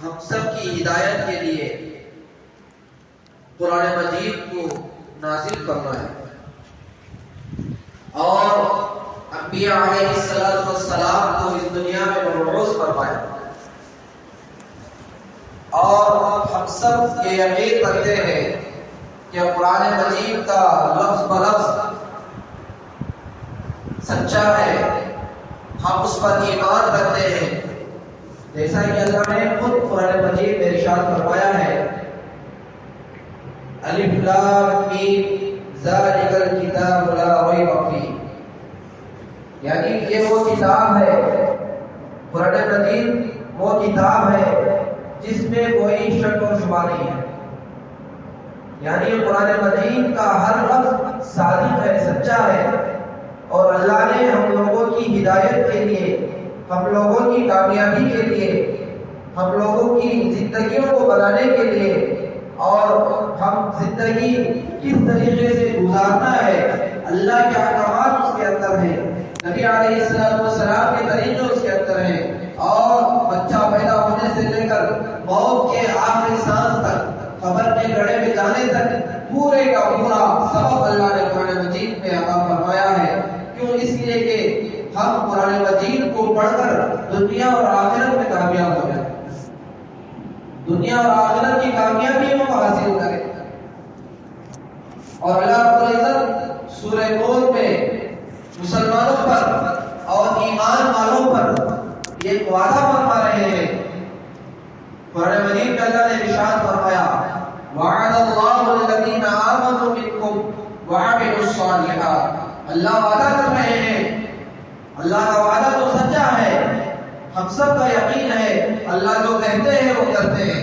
ہم سب کی ہدایت کے لیے قرآن مجید کو نازل فرمایا اور انبیاء علیہ السلام کو اس دنیا میں مبعوث فرمایا، اور ہم سب یہ یقین رکھتے ہیں کہ قرآن مجید کا لفظ بلفظ سچا ہے، ہم اس پر ایمان رکھتے ہیں، جیسا کہ اللہ نے خود قرآن مجید میں ارشاد فرمایا ہے، الف لام میم ذالک الکتاب لا ریب فیہ، یعنی یہ وہ کتاب ہے، قرآن مجید وہ کتاب ہے جس میں کوئی شک و شبہ نہیں ہے، یعنی قرآن مجید کا ہر لفظ صادق ہے، سچا ہے، اور اللہ نے ہم لوگوں کی ہدایت کے لیے، ہم لوگوں کی کامیابی کے لیے، ہم لوگوں کی زندگیوں کو بنانے کے لیے، اور ہم زندگی کس طریقے سے گزارنا ہے، اللہ کے احکامات اس کے اندر ہیں، نبی علیہ السلام کے طریقے اس کے اندر ہیں، اور بچہ پیدا ہونے سے لے کر موت کے آخری سانس تک، قبر کے گڑھے میں جانے تک پورے کا پورا سبق اللہ نے قرآن مجید میں عطا فرمایا ہے۔ کیوں؟ اس لیے کہ ہم قرآن مجید کو پڑھ کر دنیا اور آخرت میں کامیاب ہو جائیں، دنیا اور آخرت کی کامیابیوں کو حاصل کریں۔ اور اللہ رب العزت سورہ نور میں مسلمانوں پر اور ایمان والوں پر یہ وعدہ فرما رہے ہیں، قرآن مجید میں اللہ نے ارشاد فرمایا، وعد اللہ الذین آمنوا منکم وعملوا الصالحات، اللہ وعدہ کر رہے ہیں، اللہ کا وعدہ تو سچا ہے، ہم سب کا یقین ہے، اللہ جو کہتے ہیں وہ کرتے ہیں۔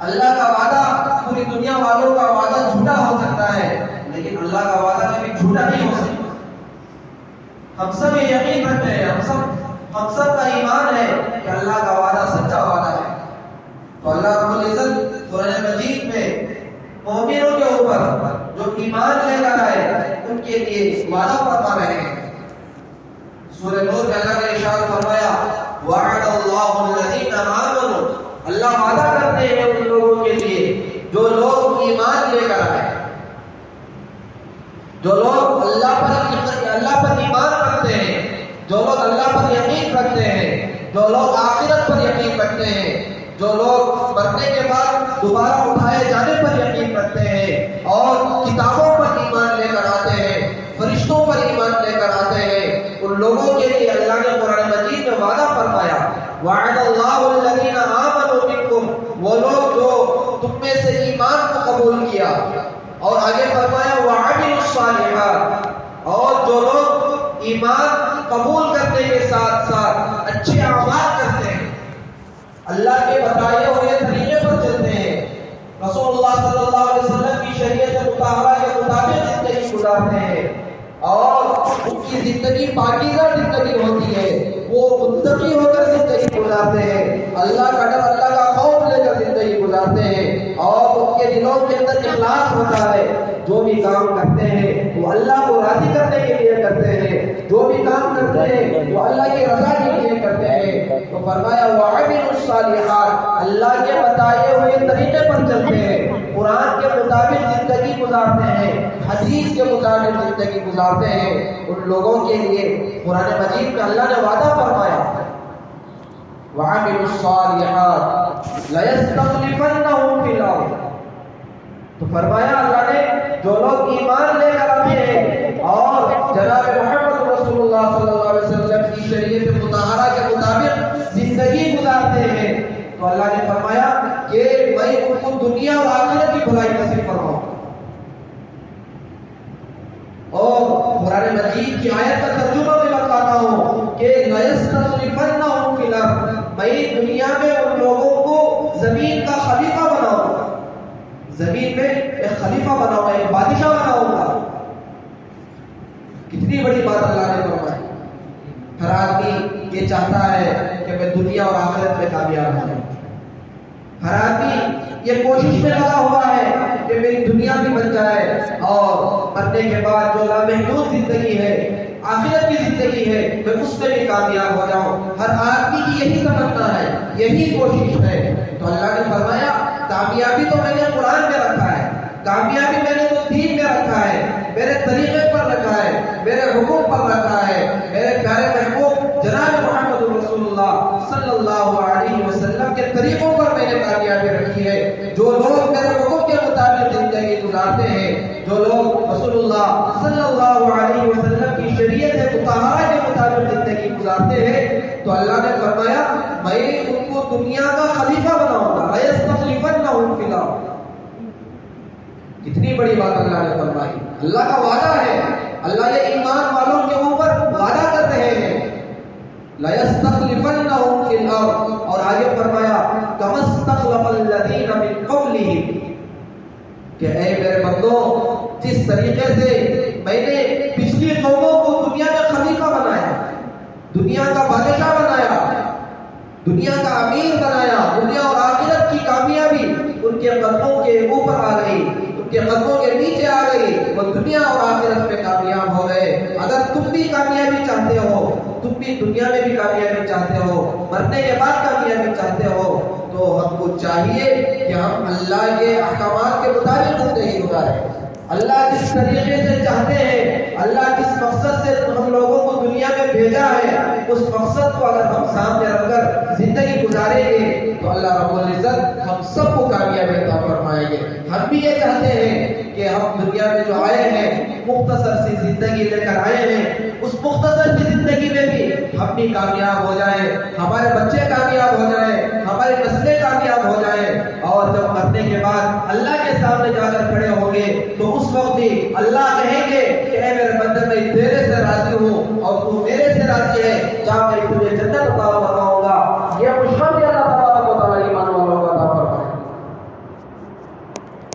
اللہ کا وعدہ، پوری دنیا والوں کا وعدہ جھوٹا ہو سکتا ہے، لیکن اللہ کا وعدہ کبھی جھوٹا نہیں ہو سکتا۔ ہم سب یہ یقین رکھتے ہیں، ہم سب کا ایمان ہے کہ اللہ کا وعدہ سچا وعدہ ہے۔ تو اللہ رب العزت قرآن مجید میں مومنوں کے اوپر جو ایمان لے کر آئے ان کے لیے وعدہ فرما رہے ہیں۔ سورہ نور میں اللہ نے ارشاد فرمایا، وعد اللہ الذین آمنوا، اللہ وعدہ کرتے ہیں ان لوگوں کے لیے جو لوگ ایمان لے کر آئے، جو لوگ اللہ پر ایمان رکھتے ہیں، جو لوگ اللہ پر یقین رکھتے ہیں، جو لوگ آخرت پر یقین رکھتے ہیں، جو لوگ مرنے کے بعد دوبارہ اٹھائے جانے پر یقین رکھتے ہیں، اور کتابوں پر ایمان لے کر آتے ہیں، فرشتوں پر ایمان لے کر آتے ہیں، ان لوگوں کے لیے اللہ نے قرآن مجید میں وعدہ فرمایا، وعد اللہ الذین آمنوا منکم، وہ لوگ جو تم میں سے ایمان کو قبول کیا، اور آگے فرمایا وعملوا الصالحات، اور جو لوگ ایمان قبول کرنے کے ساتھ ساتھ اچھے اعمال کرتے ہیں، اللہ کے بتائے ہوئے طریقے پر چلتے ہیں، رسول اللہ صلی اللہ علیہ وسلم کی شریعت مطہرہ کے مطابق زندگی گزارتے ہیں، اور ان کی زندگی پاکیزہ زندگی ہوتی ہے، وہ متقی ہو کر زندگی گزارتے ہیں، اللہ کا ڈر، اللہ کا خوف لے کر زندگی گزارتے ہیں، اور ان کے دلوں کے اندر اخلاص ہوتا ہے، جو بھی کام کرتے ہیں وہ اللہ کو راضی کرنے کے لیے کرتے ہیں، جو بھی کام کرتے ہیں وہ اللہ کی رضا کے لیے کرتے ہیں۔ تو فرمایا وعملوا الصالحات، اللہ کے بتائے ہوئے طریقے پر چلتے ہیں، قرآن کے مطابق زندگی گزارتے ہیں، حدیث کے مطابق زندگی گزارتے ہیں، ان لوگوں کے لیے قرآن مجید میں اللہ نے وعدہ فرمایا، وعملوا الصالحات لَيَسْتَخْلِفَنَّهُمْ فِي الْأَرْضِ، تو فرمایا اللہ نے جو لوگ ایمان لے کر آتے ہیں اور جناب محمد رسول اللہ صلی اللہ علیہ وسلم کی شریعت مطہرہ کے مطابق زندگی گزارتے ہیں، تو اللہ نے فرمایا کہ میں ان کو دنیا اور آخرت کی بھلائی نصیب فرماؤں۔ اور قرآن مجید کی آیت کا ترجمہ بھی بتاتا ہوں کہ لَيَسْتَخْلِفَنَّهُمْ فِي الْأَرْضِ، میں دنیا میں ان لوگوں کو زمین کا خلیفہ بناؤں گا، زمین میں ایک خلیفہ بناؤں گا، ایک بادشاہ بناؤں گا۔ کتنی بڑی بات اللہ نے فرمائی۔ ہر آدمی یہ چاہتا ہے کہ میں دنیا اور آخرت میں کامیاب ہوں، ہر آدمی یہ کوشش میں لگا ہوا ہے کہ میری دنیا بھی بن جائے، اور مرنے کے بعد جو لامحدود زندگی ہے آخرت کی زندگی ہے، میں اس میں بھی کامیاب ہو جاؤں. ہر آدمی کی یہی تمنا ہے، یہی کوشش ہے. تو اللہ نے فرمایا کامیابی تو میں نے قرآن میں رکھا ہے، کامیابی میں نے تو دین میں رکھا ہے، میرے طریقے پر رکھا ہے، میرے حکم پر رکھا ہے. میرے پیارے محبوب جناب محمد رسول اللہ صلی اللہ علیہ وسلم کے طریقوں پر میں نے کامیابی رکھی ہے. جو لوگ میرے حکم کے مطابق زندگی گزارتے ہیں، جو لوگ رسول اللہ صلی اللہ علیہ وسلم کی شریعت مطہرہ کے مطابق زندگی گزارتے ہیں، تو اللہ نے فرمایا میں ان کو دنیا کا خلیفہ بناؤں گا. لَيَسْتَخْلِفَنَّهُمْ فِي الْأَرْضِ. کتنی بڑی بات اللہ نے فرمائی. اللہ کا وعدہ ہے، اللہ یہ ایمان والوں کے اوپر وعدہ کر رہے ہیں. لَيَسْتَخْلِفَنَّهُمْ فِي الْأَرْضِ. اور آگے فرمایا كَمَا اسْتَخْلَفَ الَّذِينَ مِن قَبْلِهِمْ، کہ اے میرے بندو جس طریقے سے میں نے پچھلی قوموں کو دنیا میں خلیفہ بنایا، دنیا کا بادشاہ بنایا، دنیا کا امیر بنایا، دنیا اور آخرت کی کامیابی ان کے قدموں کے اوپر آ گئی، ان کے قدموں کے نیچے آ گئی، وہ دنیا اور آخرت میں کامیاب ہو گئے. اگر تم بھی کامیابی چاہتے ہو، تم بھی دنیا میں بھی کامیابی چاہتے ہو، مرنے کے بعد کامیابی چاہتے ہو، تو ہم کو چاہیے کہ ہم اللہ کے احکامات کے مطابق زندگی گزاریں. اللہ جس طریقے سے چاہتے ہیں، اللہ جس مقصد سے ہم لوگوں کو دنیا میں بھیجا ہے، اس مقصد کو اگر ہم سامنے رکھ کر زندگی گزاریں گے تو اللہ رب العزت ہم سب کو کامیابی عطا فرمائیں گے. ہم بھی یہ چاہتے ہیں کہ ہم دنیا میں جو آئے ہیں مختصر سی زندگی لے کر آئے ہیں، اس مختصر سی زندگی میں بھی ہم بھی کامیاب ہو جائیں، ہمارے بچے کامیاب ہو جائیں، ہماری نسلیں کامیاب ہو جائیں. اور جب مرنے کے بعد اللہ کے سامنے جا کر کھڑے ہوں گے تو اس وقت بھی اللہ کہیں گے کہ اے میرے بندے میں تیرے سے راضی ہوں اور تو میرے سے راضی ہے، جا میں تجھے جنت عطا فرماؤں گا. یہ خوشخبری اللہ تبارک و تعالی ایمان والوں کو عطا فرمائے.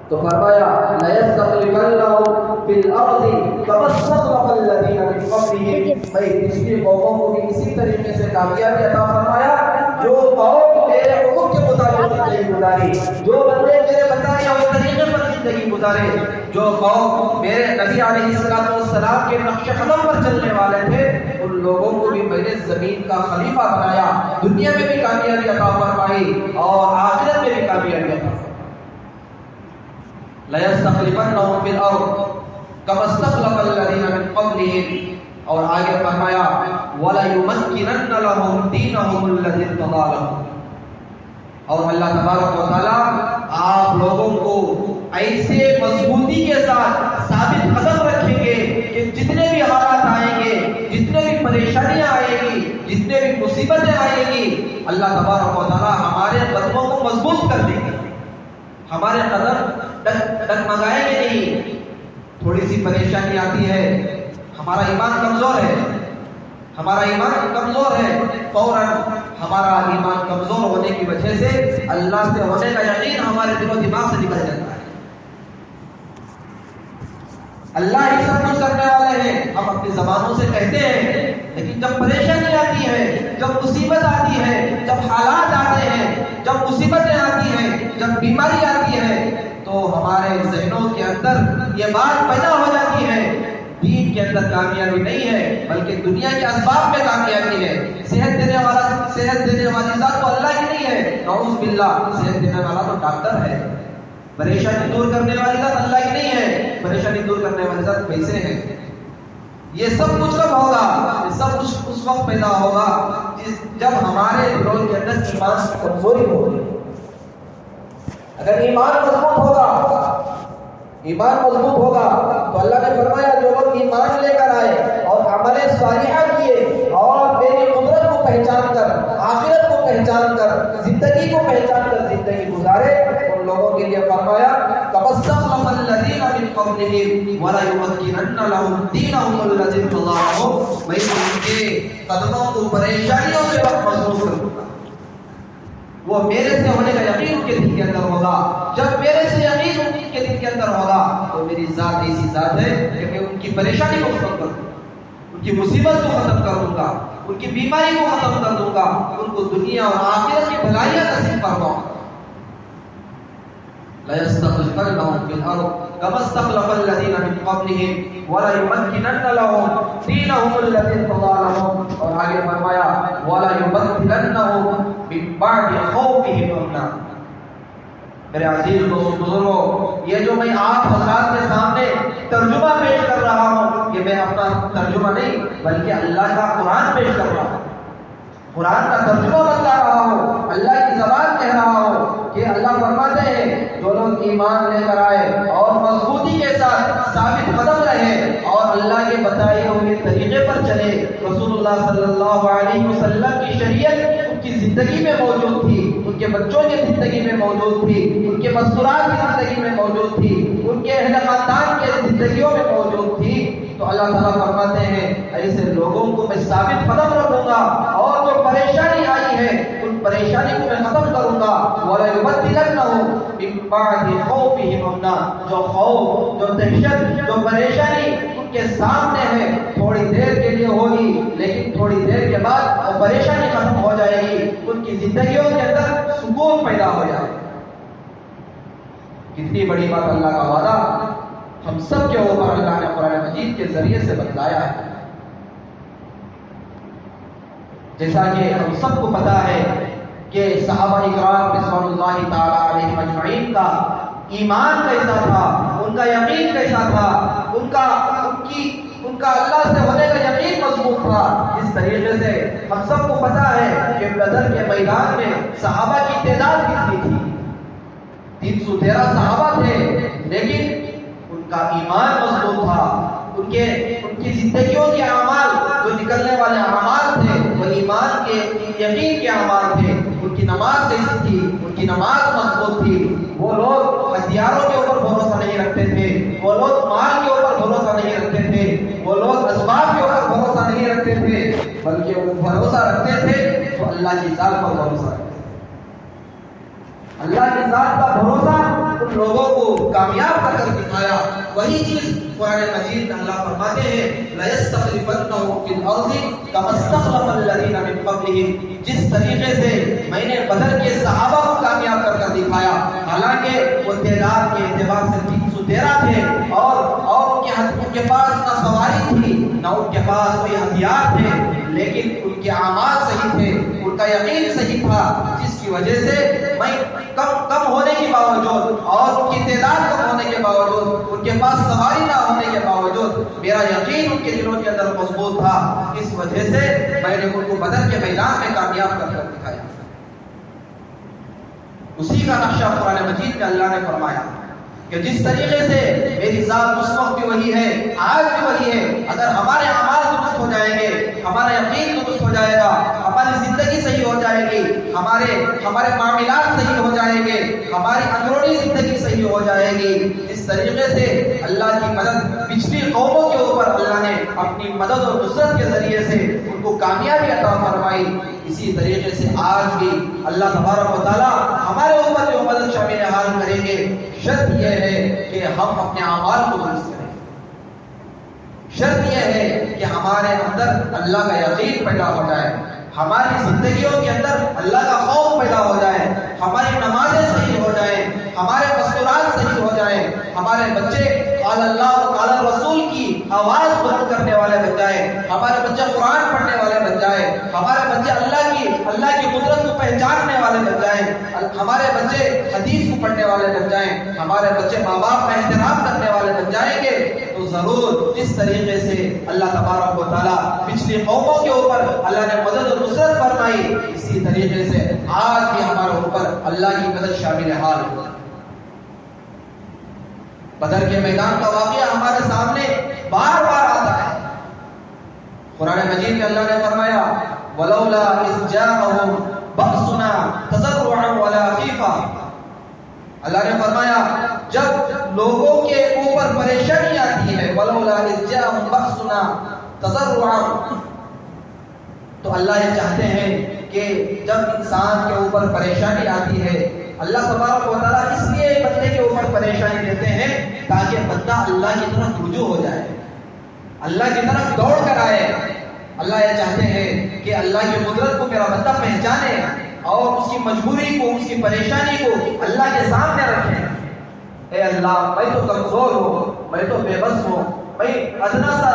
تو فرمایا لَيَسْتَخْلِفَنَّهُمْ فِي الْأَرْضِ كَمَا اسْتَخْلَفَ الَّذِينَ مِن قَبْلِهِمْ. میں پچھلی قوموں کو بھی اسی طریقے سے کامیابی عطا فرمایا جو قوم میرے حکم کے مطابق زندگی گزاری، جو بندے میرے بتائے ہوئے طریقے پر زندگی گزارے، جو قوم میرے نبی علیہ السلام کے نقش قدم پر چلنے والے تھے، ان لوگوں کو بھی میں نے زمین کا خلیفہ بنایا، دنیا میں بھی کامیابی عطا فرمائی اور آخرت میں بھی کامیابی عطا فرمائی. لَيَسْتَخْلِفَنَّهُمْ فِي الْأَرْضِ كَمَا اسْتَخْلَفَ الَّذِينَ مِن قَبْلِهِمْ. اور آگے فرمایا وَلَيُمَكِّنَنَّ لَهُمْ دِينَهُمُ الَّذِي ارْتَضَىٰ لَهُمْ. اور اللہ تبارک و تعالیٰ آپ لوگوں کو ایسے مضبوطی کے ساتھ ثابت قدم رکھیں گے کہ جتنے بھی حالات آئیں گے، جتنے بھی پریشانیاں آئیں گی، جتنے بھی مصیبتیں آئیں گی، اللہ تبارک و تعالیٰ ہمارے قدموں کو مضبوط کر دیں گے. ہمارے قدم ڈگمگائیں گے نہیں. تھوڑی سی پریشانی آتی ہے، ہمارا ایمان کمزور ہے، ہمارا ایمان کمزور ہے، فوراً ہمارا ایمان کمزور ہونے کی وجہ سے اللہ سے ہونے کا یقین ہمارے دل و دماغ سے نکل جاتا ہے. اللہ ہی سب کچھ کرنے والے ہیں ہم اپنی زبانوں سے کہتے ہیں، لیکن جب پریشانی آتی ہے، جب مصیبت آتی ہے، جب حالات آتے ہیں، جب مصیبتیں آتی ہیں، جب بیماری آتی ہے، تو ہمارے ذہنوں کے اندر یہ بات پیدا ہو جاتی ہے دین کے اندر کامیابی نہیں ہے بلکہ دنیا کے اسباب میں کامیابی ہے. صحت دینے والی ذات تو اللہ کی نہیں ہے، نعوذ باللہ. صحت دینے والا تو ڈاکٹر ہے. پریشانی دور کرنے والی ذات اللہ کی نہیں ہے، پریشانی دور کرنے والی ذات پیسے ہیں. یہ سب کچھ کب ہوگا؟ یہ سب کچھ اس وقت پیدا ہوگا جب ہمارے دلوں کے اندر ایمان کی کمزوری ہوگی. اگر ایمان مضبوط ہوگا تو اللہ نے فرمایا جو لوگ ایمان لے کر آئے اور عمل صالحہ کیے اور میری قدرت کو پہچان کر، آخرت کو پہچان کر، زندگی کو پہچان کر زندگی گزارے، ان لوگوں کے لیے فرمایا كَمَا اسْتَخْلَفَ الَّذِينَ مِن قَبْلِهِمْ وَلَيُمَكِّنَنَّ لَهُمْ دِينَهُمُ الَّذِي ارْتَضَىٰ لَهُمْ. میں ان کے قدموں کو پریشانیوں سے مضبوط کروں گا. وہ میرے سے ہونے کا یقین ان کے دل کے اندر ہوگا. جب میرے سے یقین ان کے دل کے اندر ہوگا تو میری ذات ایسی ذات ہے کہ میں ان کی پریشانی کو ختم کر دوں گا، ان کی مصیبت کو ختم کر دوں گا، ان کی بیماری کو ختم کر دوں گا، ان کو دنیا اور آخرت کی بھلائیاں نصیب فرماؤں گا. لَيَسْتَخْلِفَنَّهُمْ فِي الْأَرْضِ كَمَا اسْتَخْلَفَ الَّذِينَ مِنْ قَبْلِهِمْ وَلَيُمَكِّنَنَّ لَهُمْ دِينَهُمُ الَّذِي ارْتَضَىٰ لَهُمْ. اور آگے فرمایا وَلَيُبَدِّلَنَّهُمْ مِنْ بَعْدِ خَوْفِهِمْ أَمْنًا. میرے عزیز دوستو بزرگوں، یہ جو میں آپ حضرات کے سامنے ترجمہ پیش کر رہا ہوں، یہ میں اپنا ترجمہ نہیں بلکہ اللہ کا قرآن پیش کر رہا ہوں، قرآن کا ترجمہ بتا رہا ہوں، اللہ کی زبان کہہ رہا ہوں کہ اللہ فرماتے ہیں جو لوگ ایمان لے کر آئے اور مضبوطی کے ساتھ ثابت قدم رہے اور اللہ کے بتائے ہوئے طریقے پر چلے. رسول اللہ صلی اللہ علیہ وسلم کی شریعت ان کی زندگی میں موجود تھی، ان کے بچوں کی زندگی میں موجود تھی، ان کے مستورات کی زندگی میں موجود تھی، ان کے اہل خاندان کے زندگیوں میں موجود تھی. تو اللہ تعالیٰ فرماتے ہیں ایسے لوگوں کو میں ثابت قدم رکھوں گا اور جو پریشانی آئی ہے ان پریشانی کو میں ختم کروں گا. وَلَيُبَدِّلَنَّهُمْ مِن بَعْدِ خَوْفِهِمْ أَمْنًا. جو خوف، جو دہشت، جو پریشانی ان کے سامنے ہے تھوڑی دیر کے لیے ہوگی، لیکن تھوڑی دیر کے بعد وہ پریشانی ختم ہو جائے گی، ان کی زندگیوں کے اندر سکون پیدا ہو جائے گا. کتنی بڑی بات اللہ کا وعدہ ہم سب کے اوپر اللہ نے قرآن مجید کے ذریعے سے بتلایا ہے. جیسا کہ ہم سب کو پتا ہے کہ صحابہ اکرام رضوان اللہ تعالی علیہم اجمعین کا ایمان کیسا تھا، ان کا یقین کیسا تھا، ان کا اللہ سے ہونے کا یقین مضبوط تھا. اس طریقے سے ہم سب کو پتا ہے کہ بدر کے میدان میں صحابہ کی تعداد کتنی تھی، 313 صحابہ تھے، لیکن ان کا ایمان مضبوط تھا. ان کی زندگیوں کے اعمال جو نکلنے والے اعمال تھے وہ ایمان کے یقین کے اعمال تھے. ان کی نماز کیسی تھی، ان کی نماز مضبوط تھی. وہ لوگ ہتھیاروں کے اوپر بھروسہ نہیں رکھتے تھے، وہ لوگ مال کے اوپر بھروسہ نہیں رکھتے تھے، وہ لوگ اسباب کے اوپر بھروسہ نہیں رکھتے تھے، بلکہ وہ بھروسہ رکھتے تھے تو اللہ کی ذات پر بھروسہ رکھتے تھے. اللہ کی ذات کا بھروسہ ان لوگوں کو کامیاب کر دکھایا. وہی چیز قرآن مجید میں اللہ فرماتے ہیں لَيَسْتَخْلِفَنَّهُمْ فِي الْأَرْضِ كَمَا اسْتَخْلَفَ الَّذِينَ مِن قَبْلِهِمْ. جس طریقے سے میں نے بدر کے صحابہ کو کامیاب کر دکھایا، حالانکہ وہ تعداد کے اعتبار سے 313 تھے اور ان کے پاس نہ سواری تھی نہ ان کے پاس کوئی ہتھیار تھے، لیکن ان کے اعمال صحیح تھے، ان کا یقین صحیح تھا، جس کی وجہ سے میں کم ہونے کے باوجود اور ان کی تعداد کم ہونے کے باوجود، ان کے پاس سواری نہ ہونے کے باوجود میرا یقین ان کے دلوں کے اندر مضبوط تھا. اس وجہ سے میں نے ان کو بدر کے میدان میں کامیاب کر دکھایا. اسی کا نقشہ قرآن مجید میں اللہ نے فرمایا کہ جس طریقے سے میری ذات اس وقت بھی وہی ہے، آج بھی وہی ہے. اگر ہمارے اعمال درست ہو جائیں گے، ہمارا یقین درست ہو جائے گا، ہماری زندگی صحیح ہو جائے گی، ہمارے معاملات صحیح ہو جائیں گے، ہماری اندرونی زندگی صحیح ہو جائے گی. اس طریقے سے اللہ کی مدد پچھلی قوموں کے اوپر اللہ نے اپنی مدد اور نصرت کے ذریعے سے ان کو کامیابی عطا فرمائی. اسی طریقے سے آج بھی اللہ تبارک و تعالیٰ ہمارے اوپر جو مدد شامل حال کریں گے، شرط یہ ہے کہ ہم اپنے اعمال کو درست کریں. شرط یہ ہے کہ ہمارے اندر اللہ کا یقین پیدا ہو جائے، ہماری زندگیوں کے اندر اللہ کا خوف پیدا ہو جائے، ہماری نمازیں صحیح ہو جائیں، ہمارے مستورات صحیح ہو جائیں، ہمارے بچے قال اللہ و قال رسول کی آواز بلند کرنے والے بن جائیں، ہمارے بچے قرآن پڑھنے والے بن جائیں، ہمارے بچے اللہ کی قدرت کو پہچاننے والے بن جائیں، ہمارے بچے حدیث کو پڑھنے والے بن جائیں، ہمارے بچے ماں باپ کا احترام کرنے والے بن جائیں گے. تو ضرور جس طریقے سے اللہ تبارک و تعالیٰ پچھلی قوموں کے اوپر اللہ نے مدد و نصرت فرمائی، اسی طریقے سے آج بھی ہمارے اوپر اللہ کی مدد شامل حال ہو. بدر کے میدان کا واقعہ ہمارے سامنے بار بار آتا ہے. قرآن مجید میں اللہ نے فرمایا وَلَوْلَا إِذْ جَاءَهُمْ بَأْسُنَا تَضَرُّعًا وَلَا خِيفَةً. اللہ نے فرمایا جب لوگوں کے اوپر پریشانی آتی ہے وَلَوْلَا إِذْ جَاءَهُمْ بَأْسُنَا تَضَرُّعًا، تو اللہ یہ چاہتے ہیں کہ جب انسان کے اوپر پریشانی آتی ہے، اللہ تبارک و تعالیٰ اس لیے بندے کے اوپر پریشانی دیتے ہیں تاکہ بندہ اللہ کی طرف رجوع ہو جائے، اللہ کی طرف دوڑ کر آئے. اللہ یہ چاہتے ہیں کہ اللہ کی قدرت کو میرا بندہ پہچانے اور اس کی مجبوری کو، اس کی پریشانی کو اللہ کے سامنے رکھیں. اے اللہ میں تو کمزور ہوں، میں تو بے بس ہوں، میں ادنا سا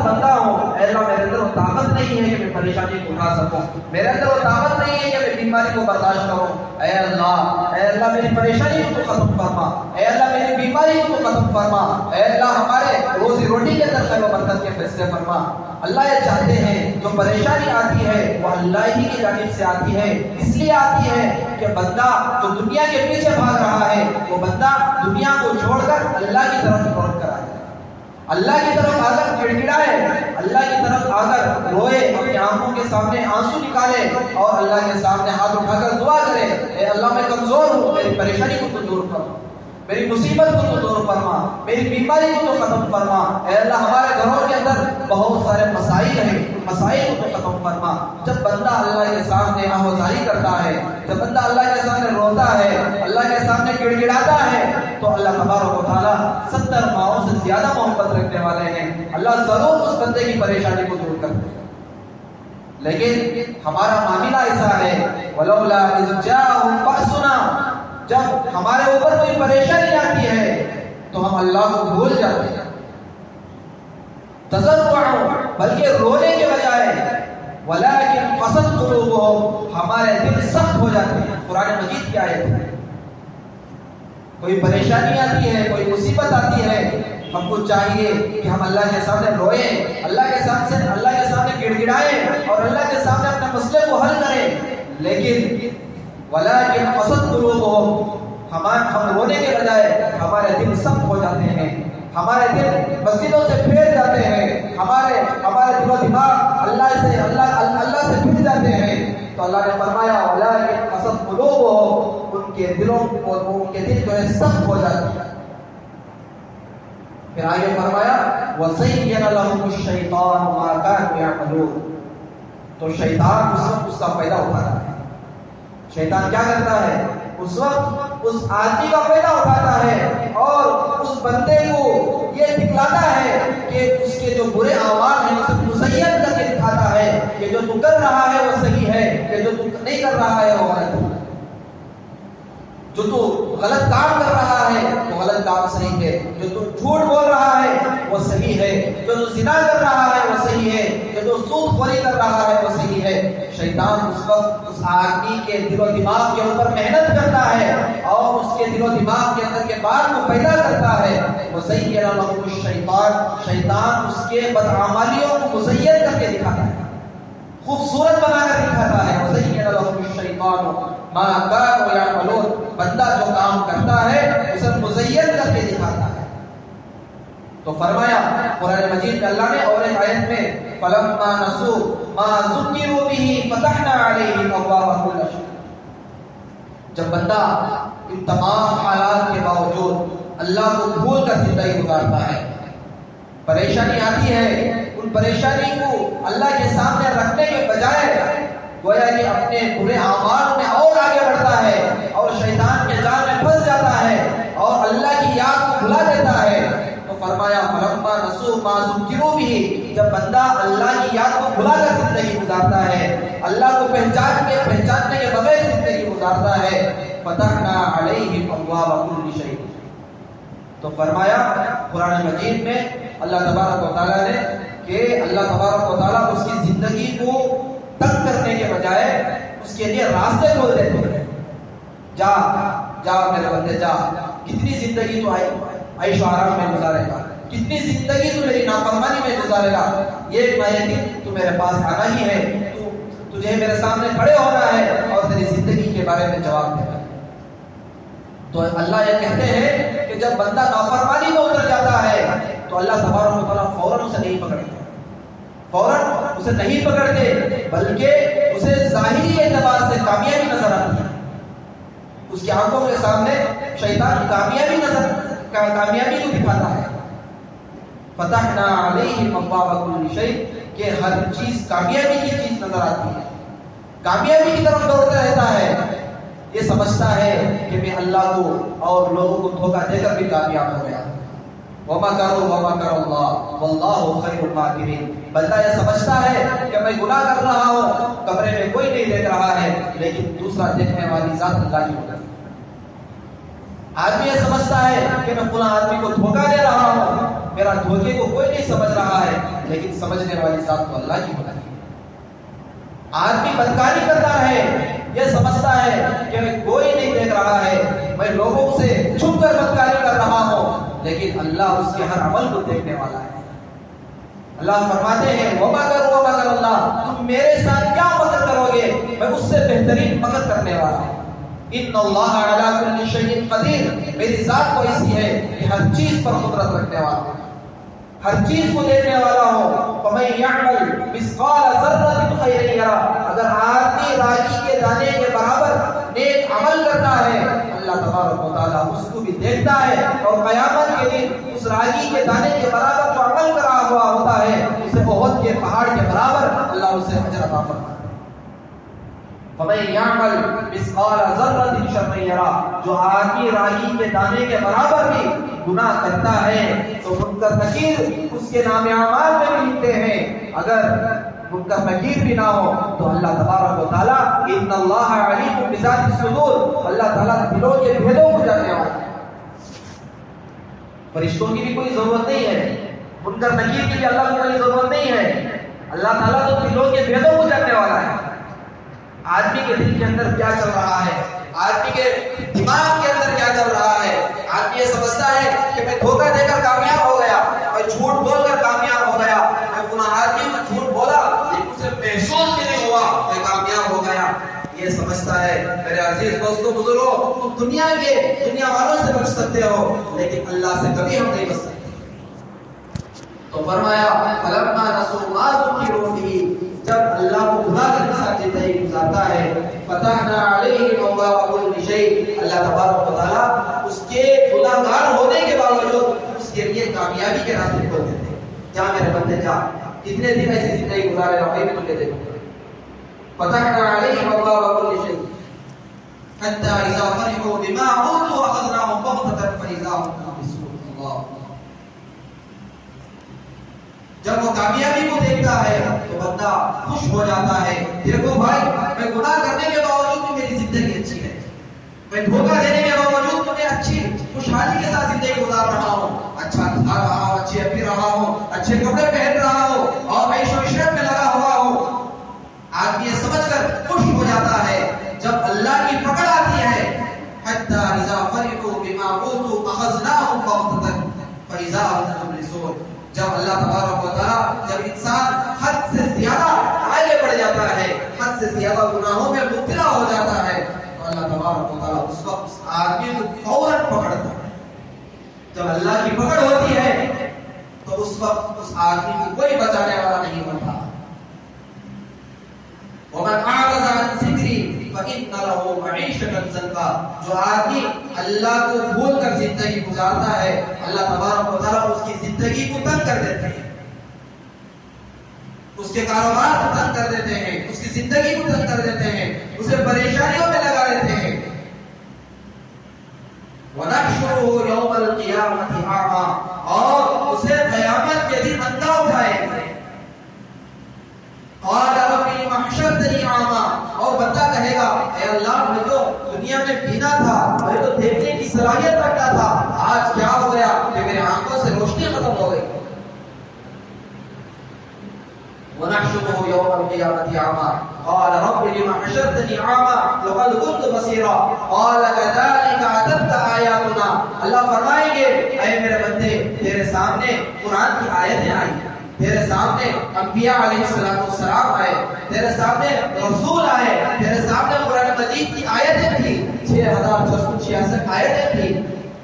بندہ ہوں، اے اللہ میرے اندر وہ طاقت نہیں ہے کہ میں پریشانی کو اٹھا سکوں، میرے اندر وہ طاقت نہیں ہے کہ میں بیماری کو برداشت کروں، اے اللہ میری پریشانی کو تو ختم فرما، اے اللہ میری بیماری کو تو ختم فرما، اے اللہ ہمارے روزی روٹی کے اندر خیر و برکت کے فیصلے فرما۔ اللہ یہ چاہتے ہیں جو پریشانی آتی ہے وہ اللہ ہی کی جانب سے آتی ہے، اس لیے آتی ہے کہ بندہ جو دنیا کے پیچھے بھاگ رہا ہے وہ بندہ دنیا کو چھوڑ کر اللہ کی طرف لوٹ کر آئے، اللہ کی طرف آ کر گڑ گڑائے، اللہ کی طرف آ کر روئے، اپنی آنکھوں کے سامنے آنسو نکالے اور اللہ کے سامنے ہاتھ اٹھا کر دعا کرے، اے اللہ میں کمزور ہوں، میری پریشانی کو تو دور کر، میری مصیبت کو تو دور فرما، میری بیماری کو تو ختم فرما، اے اللہ ہمارے گھروں کے اندر بہت سارے مسائل ہیں، مسائل کو تو ختم فرما۔ جب بندہ اللہ کے سامنے آہوازاری کرتا ہے، جب بندہ اللہ کے سامنے روتا ہے، اللہ کے سامنے گڑ گڑاتا ہے، تو اللہ تبارک و تعالیٰ 70 ماؤں سے زیادہ محبت رکھنے والے ہیں، اللہ ضرور اس بندے کی پریشانی کو دور کرتے ہیں۔ لیکن ہمارا معاملہ ایسا ہے وَلَوْلَا إِذْ جَاءَهُمْ بَأْسُنَا، جب ہمارے اوپر کوئی پریشانی آتی ہے تو ہم اللہ کو بھول جاتے ہیں، تضرعوا، بلکہ رونے کے بجائے وَلَكِنْ قَسَتْ قُلُوبُهُمْ، ہمارے دل سخت ہو جاتے ہیں۔ قرآن مجید کی آیت ہے، کوئی پریشانی آتی ہے، کوئی مصیبت آتی ہے، ہم کو چاہیے کہ ہم اللہ کے سامنے روئیں، اللہ کے سامنے گڑ گڑائیں اور اللہ کے سامنے اپنے مسئلے کو حل کریں، لیکن وَلَكِنْ قَسَتْ قُلُوبُهُمْ، ہم رونے کے بجائے ہمارے دل سخت ہو جاتے ہیں، ہمارے دل مسجدوں سے پھیر جاتے ہیں، ہمارے دل و دماغ اللہ سے پھر جاتے ہیں۔ تو اللہ نے فرمایا وَلَكِنْ قَسَتْ قُلُوبُهُمْ، ان کے دل جو ہے سخت ہو جاتے ہیں۔ پھر آگے فرمایا وَزَيَّنَ لَهُمُ الشَّيْطَانُ مَا كَانُوا يَعْمَلُونَ، تو شیطان اس وقت اس کا فائدہ اٹھاتا ہے۔ شیطان کیا کرتا ہے؟ اس وقت اس آدمی کا فائدہ اٹھاتا ہے اور اس بندے کو یہ دکھلاتا ہے کہ اس کے جو برے اعمال ہیں اسے مزین کر کے دکھاتا ہے کہ جو تو کر رہا ہے وہ صحیح ہے، کہ جو تو نہیں کر رہا ہے وہ غلط ہے، جو تو غلط کام کر رہا ہے وہ غلط کام صحیح ہے، جو تو جھوٹ بول رہا ہے وہ صحیح ہے، جو تو زنا کر رہا ہے وہ صحیح ہے، جو تو سود خوری کر رہا ہے وہ صحیح ہے۔ شیطان اس وقت اس آدمی کے دل و دماغ کے اوپر محنت کرتا ہے اور اس کے دل و دماغ کے اندر کے بات کو پیدا کرتا ہے۔ وَزَيَّنَ لَهُمُ الشَّيْطَانُ، شیطان اس کے بدعمالیوں کو مزین کر کے دکھاتا ہے، خوبصورت بنا کر دکھاتا ہے۔ وَزَيَّنَ لَهُمُ الشَّيْطَانُ مَا كَانُوا يَعْمَلُونَ، بندہ جو کام کرتا ہے اسے مزین کر کے دکھاتا ہے۔ تو فرمایا قرآن مجید میں اللہ نے اور ایک آیت میں فَلَمَّا نَسُوا مَا ذُكِّرُوا بِهِ فَتَحْنَا عَلَيْهِمْ أَبْوَابَ كُلِّ شَيْءٍ، جب بندہ ان تمام حالات کے باوجود اللہ کو بھول کر زندگی گزارتا ہے، پریشانی آتی ہے، ان پریشانی کو اللہ کے سامنے رکھنے کے بجائے گویا کہ اپنے برے اعمال میں اور آگے بڑھتا ہے اور شیطان کے جال میں پھنس جاتا ہے اور اللہ کی یاد کو بھلا دیتا ہے۔ تو فرمایا فَلَمَّا نَسُوا مَا ذُكِّرُوا بِهِ، جب بندہ اللہ کی یاد کو بھلا کر زندگی گزارتا ہے، اللہ کو پہچاننے کے بغیر زندگی گزارتا ہے، فَتَحْنَا عَلَيْهِمْ أَبْوَابَ كُلِّ شَيْءٍ، تو فرمایا قرآن مجید میں اللہ تبارک و تعالیٰ نے کہ اللہ تبارک و تعالیٰ اس کی زندگی کو تنگ کرنے کے بجائے اس کے لیے راستے کھول دیتے ہیں۔ جا میرے بندے جا، کتنی زندگی تو عیش و آرام میں گزارے گا، کتنی زندگی تو میری نافرمانی میں گزارے گا، یہ دن تو میرے پاس آنا ہی ہے، تجھے میرے سامنے کھڑے ہونا ہے اور تیری زندگی کے بارے میں جواب دینا ہے۔ تو اللہ یہ کہتے ہیں کہ جب بندہ نافرمانی میں اتر جاتا ہے تو اللہ تبارک و تعالیٰ فوراً اسے نہیں پکڑتا، فوراً اسے نہیں پکڑتے، بلکہ اسے ظاہری اعتبار سے کامیابی نظر آتی ہے، اس کی آنکھوں کے سامنے شیطان کامیابی کو دکھاتا ہے۔ فتحنا علیہم ابواب کل شیء، کہ ہر چیز کامیابی کی چیز نظر آتی ہے، کامیابی کی طرف دوڑتا رہتا ہے، یہ سمجھتا ہے کہ میں اللہ کو اور لوگوں کو دھوکہ دے کر بھی کامیاب ہو گیا۔ وَمَكَرُوا وَمَكَرَ اللَّهُ وَاللَّهُ خَيْرُ الْمَاكِرِينَ، بندہ یہ سمجھتا ہے کہ میں گناہ کر رہا ہوں، کمرے میں کوئی نہیں دیکھ رہا ہے، لیکن دوسرا دیکھنے والی ذات اللہ کی ہوتی ہے۔ آدمی یہ سمجھتا ہے کہ میں فلاں آدمی کو دھوکہ دے رہا ہوں، میرا دھوکے کو کوئی نہیں سمجھ رہا ہے، لیکن سمجھنے والی ذات تو اللہ کی ہوتی ہے۔ آدمی بدکاری کرتا ہے، یہ سمجھتا ہے کہ میں کوئی نہیں دیکھ رہا ہے، میں لوگوں سے چھپ کر بدکاری کر رہا ہوں، لیکن اللہ اس کے ہر عمل کو دیکھنے والا ہے۔ اللہ فرماتے ہیں وَمَكَرُوا وَمَكَرَ اللَّهُ، تم میرے ساتھ کیا مکر کرو گے، میں اس سے بہترین مکر کرنے والا ہوں۔ ان اللہ علی کل شیء قدیر، میری ذات تو ایسی ہے کہ ہر چیز پر قدرت رکھنے والا ہوں، ہر چیز کو دیکھنے والا ہوں۔ فَمَن يَعْمَلْ مِثْقَالَ ذَرَّةٍ خَيْرًا يَرَهُ، اگر آدمی رائی کے دانے کے برابر نیک عمل کرتا ہے، اللہ تبارک و تعالیٰ اس کو بھی دیکھتا ہے، اور قیامت کے دن اس رائی کے دانے کے برابر جو عمل کرا ہوا ہوتا ہے اسے احد کے پہاڑ کے برابر اللہ اسے اجر عطا فرماتا ہے۔ فَمَن يَعْمَلْ مِثْقَالَ ذَرَّةٍ شَرًّا يَرَهُ، جو آدمی رائی کے دانے کے برابر بھی گناہ کرتا ہے تو منکر نکیر اس کے نام اعمال میں بھی لکھتے ہیں، اگر منکر نکیر بھی نہ ہو تو اللہ تبارک و تعالیٰ ان اللہ علیم بذات الصدور، اللہ تعالیٰ دلوں کے بھیدوں کو جاننے والا ہے۔ فرشتوں کی بھی کوئی ضرورت نہیں ہے، منکر نکیر کی بھی اللہ کو کوئی ضرورت نہیں ہے، اللہ تعالیٰ تو دلوں کے بھیدوں کو جاننے والا ہے۔ آدمی کے دل کے اندر کیا چل رہا ہے، آدمی کے دماغ کے اندر کیا چل رہا ہے، آدمی یہ سمجھتا ہے کہ میں دھوکہ دے کر کامیاب ہو گیا، میں جھوٹ بول کر کامیاب ہو گیا، میں فلاں آدمی کو جھوٹ بولا لیکن اسے محسوس بھی نہیں ہوا میں کامیاب ہو گیا، یہ سمجھتا ہے۔ میرے عزیز دوستو بزرگوں، تم دنیا والوں سے بچ سکتے ہو لیکن اللہ سے کبھی ہم نہیں بچ سکتے۔ تو فرمایا فَلَمَّا نَسُوا مَا ذُكِّرُوا بِهِ، جب اللہ کو بھلا کر کے ساتھ زندگی گزارتا ہے، فتحنا علیہ ابواب کل شیء، اللہ تبارک و تعالیٰ اس کے گناہگار ہونے کے باوجود اس کے لیے کامیابی کے راستے کھول دیتے ہیں۔ جا میرے بندے جا، کتنے دن ایسی زندگی گزارے رہا ہے تجھے دیکھو۔ فتحنا علیہ ابواب کل شیء حتى اذا فرحوا بما اوتوا اخذناهم بغتة فاذا هم مبلسون۔ اللہ، جب وہ کامیابی کو دیکھتا ہے تو بندہ خوش ہو جاتا ہے۔ دیکھو بھائی، میں گناہ کرنے کے باوجود بھی میری زندگی اچھی ہے، میں دھوکہ دینے کے باوجود تو میں اچھی خوشحالی کے ساتھ زندگی گزار رہا ہوں، اچھا کھا رہا ہوں، اچھے پی رہا ہوں، اچھے کپڑے پہن رہا ہوں اور عیش و عشرت میں لگا ہوا ہوں۔ آدمی یہ سمجھ کر خوش ہو جاتا ہے۔ جب اللہ کی پکڑ آتی ہے حتی اذا فرحوا بما اوتوا اخذناهم بغتة فاذا هم مبلسون، جب اللہ تبارک و تعالیٰ، جب انسان حد سے زیادہ آگے بڑھ جاتا ہے، حد سے زیادہ گناہوں میں مبتلا ہو جاتا ہے، تو اللہ تبارک و تعالیٰ اس وقت اس آدمی کو فوراً پکڑتا ہے۔ جب اللہ کی پکڑ ہوتی ہے تو اس وقت اس آدمی کو کوئی بچانے والا نہیں ہوتا۔ وَمَنْ أَعْرَضَ عَنْ ذِكْرِي فَإِنَّ لَهُ مَعِيشَةً ضَنكًا، جو آدمی اللہ کو بھول کر زندگی گزارتا ہے، اللہ تبارک و تعالیٰ اس کی زندگی کو تنگ کر دیتے ہیں، اس کے کاروبار کو تنگ کر دیتے ہیں، اس کی زندگی کو تنگ کر دیتے ہیں، اسے پریشانیوں میں لگا دیتے ہیں۔ وَنَحْشُرُهُ يَوْمَ الْقِيَامَةِ أَعْمَىٰ، اور اسے قیامت کے دن اندھا اٹھائیں گے۔ قَالَ رَبِّ لِمَ حَشَرْتَنِي أَعْمَىٰ، اور بندہ کہے گا اے اللہ، میں تو دنیا میں بینا تھا، میں تو دیکھنے کی صلاحیت رکھتا تھا، آج کیا ہو گیا کہ میرے آنکھوں سے روشنی ختم ہو گئی۔ وَنَحْشُرُهُ يَوْمَ الْقِيَامَةِ أَعْمَىٰ قَالَ رَبِّ لِمَ حَشَرْتَنِي أَعْمَىٰ وَقَدْ كُنتُ بَصِيرًا قَالَ كَذَٰلِكَ أَتَتْكَ آيَاتُنَا، اللہ فرمائیں گے اے میرے بندے، تیرے سامنے قرآن کی آیتیں آئی، تیرے سامنے انبیاء علیہ السلام آئے، تیرے سامنے رسول آئے، تیرے سامنے قرآن مجید کی آیتیں تھی، 6666 آیتیں تھی،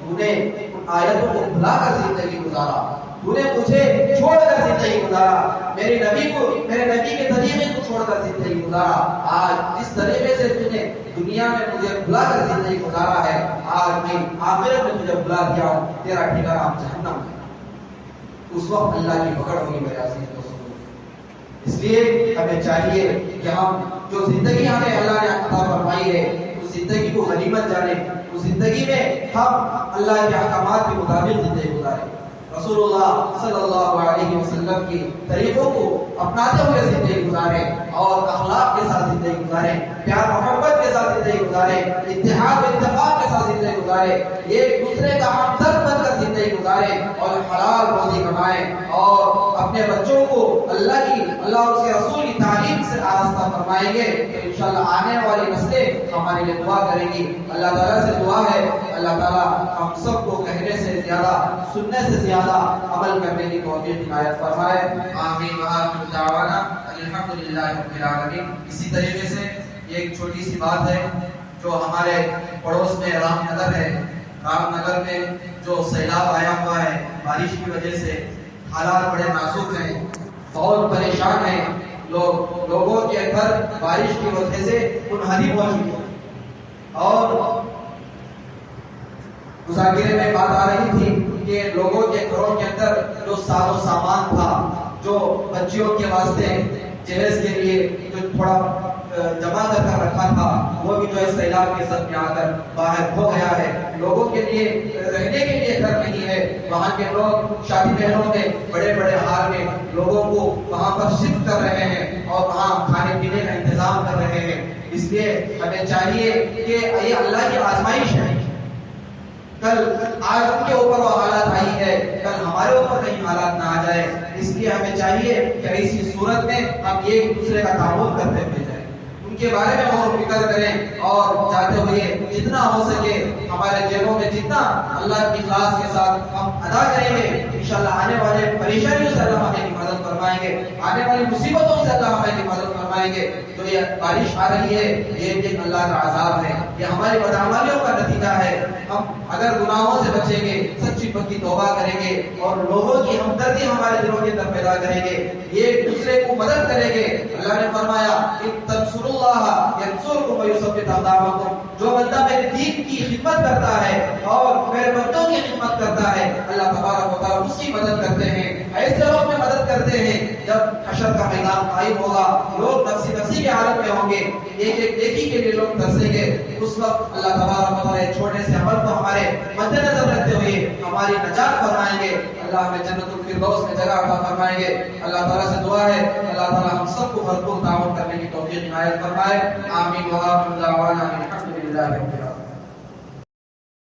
تو نے ان آیتوں کو بھلا کر زندگی گزارا، تو نے مجھے چھوڑ کر زندگی گزارا، میرے نبی کے طریقے کو چھوڑ کر زندگی گزارا، آج جس طریقے سے تو نے دنیا میں مجھے بھلا کر زندگی گزارا ہے، آج میں آخرت میں تجھے بھلا دیا ہوں، تیرا ٹھکانہ جہنم ہے۔ اس وقت اللہ کی پکڑ ہوگی میرے عزیز دوستوں۔ اس لیے ہمیں چاہیے کہ ہم جو زندگی ہمیں اللہ نے عطا فرمائی ہے اس زندگی کو غنیمت جانیں، اس زندگی میں ہم اللہ کے احکامات کے مطابق زندگی گزاریں، رسول اللہ صلی اللہ علیہ وسلم کی طریقوں کو اپناتے ہوئے زندگی گزاریں اور اخلاق کے ساتھ زندگی گزاریں، پیار محبت کے ساتھ زندگی گزاریں، اتحاد و اتفاق کے ساتھ زندگی گزاریں۔ گزارے، ایک دوسرے کا ہمدرد بن کر زندگی گزارے اور حلال روزی کمائیں اور اپنے بچوں کو اللہ اور اس کے رسول کی تعلیم سے آراستہ فرمائیں گے تو انشاءاللہ آنے والی نسلیں ہمارے لیے دعا کریں گی۔ اللہ تعالیٰ سے دعا ہے اللہ تعالیٰ ہم سب کو کہنے سے زیادہ سننے سے زیادہ عمل کرنے کی توفیق عنایت فرمائے۔ آمین وآخر دعوانا الحمدللہ رب العالمین۔ اسی طریقے سے ایک چھوٹی سی بات ہے جو ہمارے پڑوس میں رام نگر ہے، رام نگر میں جو سیلاب آیا ہوا ہے بارش کی وجہ سے حالات بڑے نازک ہیں، بہت پریشان ہیں لوگوں کے گھر بارش کی وجہ سے منہدم ہو چکے ہیں اور مذاکرے میں بات آ رہی تھی کہ لوگوں کے گھروں کے اندر جو ساز و سامان تھا، جو بچیوں کے واسطے جہیز کے لیے جو تھوڑا جمع کر رکھا تھا وہ بھی جو ہے سیلاب کے سب میں آ کر باہر ہو گیا ہے۔ لوگوں کے لیے رہنے کے لیے گھر نہیں ہے، وہاں کے لوگ شادی محلوں میں بڑے بڑے ہال میں لوگوں کو وہاں پر شفٹ کر رہے ہیں اور وہاں کھانے پینے کا انتظام کر رہے ہیں۔ اس لیے ہمیں چاہیے کہ یہ اللہ کی آزمائش ہے، کل آج ان کے اوپر وہ حالات آئی ہے، کل ہمارے اوپر کہیں حالات نہ آ جائے۔ اس لیے ہمیں چاہیے کہ ایسی صورت میں ہم ایک دوسرے کا تعاون کرتے ہوئے جائیں، ان کے بارے میں غور و فکر کریں اور چاہتے ہوئے جتنا ہو سکے ہمارے جیبوں میں جتنا اللہ کی اخلاص کے ساتھ ہم ادا کریں گے انشاءاللہ آنے والے پریشانیوں سے اللہ ہمیں حفاظت فرمائیں گے، آنے والی مصیبتوں سے اللہ ہمیں حفاظت فرمائیں گے۔ جو یہ بارش آ رہی ہے یہ ایک اللہ کا عذاب ہے، یہ ہماری بدعمالیوں کا نتیجہ ہے۔ ہم اگر گناہوں سے بچیں گے، سچی پکی توبہ کریں گے اور لوگوں کی ہمدردی ہمارے دلوں کے اندر پیدا کریں گے، ایک دوسرے کو مدد کریں گے۔ اللہ نے فرمایا تنصروا اللہ ینصرکم ویثبت اقدامکم، جو بندہ میرے دین کی خدمت کرتا ہے اور میرے بندوں کی خدمت کرتا ہے اللہ تبارک و تعالیٰ اس کی مدد کرتے ہیں۔ ایسے وقت میں مدد کرتے ہیں جب حشر کا میدان قائم ہوگا، لوگ نفسی کے حالت میں ہوں گے، ایک ایک نیکی کے لیے لوگ ترسیں گے، اس وقت اللہ تبارک و تعالیٰ چھوٹے سے عمل کو ہمارے مد نظر رکھتے ہوئے ہماری نجات فرمائیں گے، اللہ ہمیں جنت الفردوس میں جگہ عطا فرمائیں گے۔ اللہ تعالیٰ سے دعا ہے اللہ تعالیٰ ہم سب کو بھرپور تعاون کرنے کی توفیق عنایت فرمائے۔ آمین وآخر دعوانا الحمدللہ رب العالمین۔